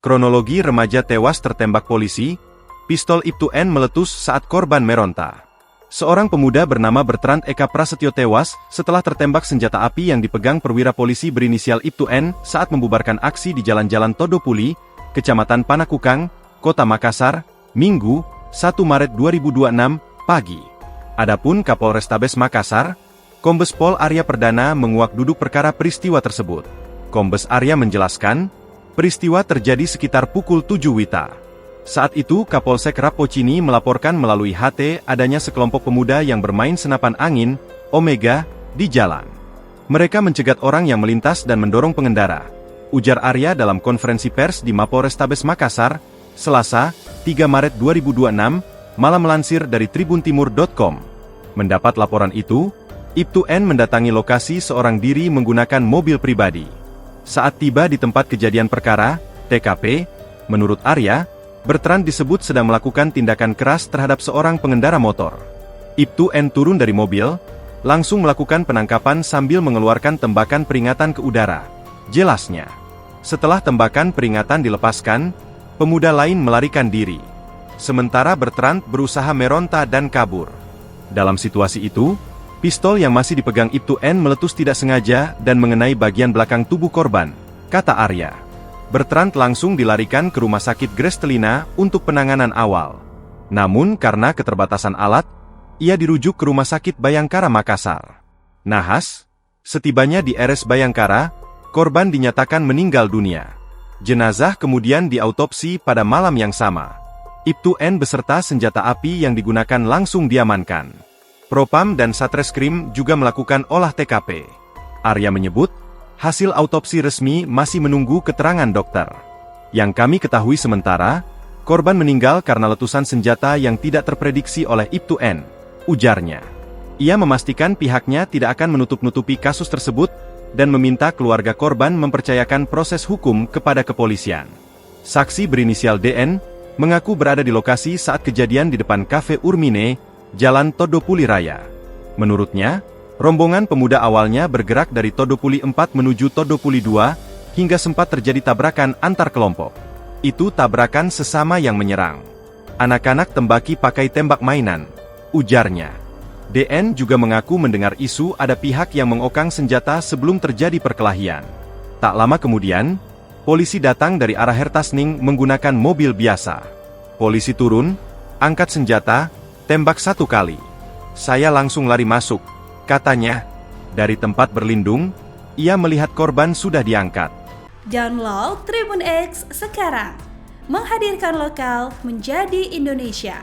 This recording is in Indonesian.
Kronologi remaja tewas tertembak polisi, pistol Ibtu N meletus saat korban meronta. Seorang pemuda bernama Bertrand Eka Prasetyo tewas setelah tertembak senjata api yang dipegang perwira polisi berinisial Ibtu N saat membubarkan aksi di Jalan-Jalan Todopuli, Kecamatan Panakukang, Kota Makassar, Minggu, 1 Maret 2026, pagi. Adapun Kapolrestabes Makassar, Kombes Pol Arya Perdana menguak duduk perkara peristiwa tersebut. Kombes Arya menjelaskan, peristiwa terjadi sekitar pukul 7 WITA. Saat itu Kapolsek Rapocini melaporkan melalui HT adanya sekelompok pemuda yang bermain senapan angin, Omega, di jalan. Mereka mencegat orang yang melintas dan mendorong pengendara. Ujar Arya dalam konferensi pers di Mapolrestabes Makassar, Selasa, 3 Maret 2026, malam melansir dari tribuntimur.com. Mendapat laporan itu, Ibtu N mendatangi lokasi seorang diri menggunakan mobil pribadi. Saat tiba di tempat kejadian perkara, TKP, menurut Arya, Bertrand disebut sedang melakukan tindakan keras terhadap seorang pengendara motor. Ibtu N turun dari mobil, langsung melakukan penangkapan sambil mengeluarkan tembakan peringatan ke udara. Jelasnya, setelah tembakan peringatan dilepaskan, pemuda lain melarikan diri. Sementara Bertrand berusaha meronta dan kabur. Dalam situasi itu, pistol yang masih dipegang Ibtu N meletus tidak sengaja dan mengenai bagian belakang tubuh korban, kata Arya. Bertrand langsung dilarikan ke Rumah Sakit Grestelina untuk penanganan awal. Namun karena keterbatasan alat, ia dirujuk ke Rumah Sakit Bayangkara Makassar. Nahas, setibanya di RS Bayangkara, korban dinyatakan meninggal dunia. Jenazah kemudian diautopsi pada malam yang sama. Ibtu N beserta senjata api yang digunakan langsung diamankan. Propam dan Satreskrim juga melakukan olah TKP. Arya menyebut, hasil autopsi resmi masih menunggu keterangan dokter. Yang kami ketahui sementara, korban meninggal karena letusan senjata yang tidak terprediksi oleh Ibtu N, ujarnya. Ia memastikan pihaknya tidak akan menutup-nutupi kasus tersebut, dan meminta keluarga korban mempercayakan proses hukum kepada kepolisian. Saksi berinisial DN, mengaku berada di lokasi saat kejadian di depan Cafe Urmine, Jalan Todopuli Raya. Menurutnya, rombongan pemuda awalnya bergerak dari Todopuli 4 menuju Todopuli 2, hingga sempat terjadi tabrakan antar kelompok. Itu tabrakan sesama yang menyerang. Anak-anak tembaki pakai tembak mainan, ujarnya. DN juga mengaku mendengar isu ada pihak yang mengokang senjata sebelum terjadi perkelahian. Tak lama kemudian, polisi datang dari arah Hertasning menggunakan mobil biasa. Polisi turun, angkat senjata, tembak 1 kali. Saya langsung lari masuk, katanya. Dari tempat berlindung, ia melihat korban sudah diangkat. Download Tribun X sekarang, menghadirkan lokal menjadi Indonesia.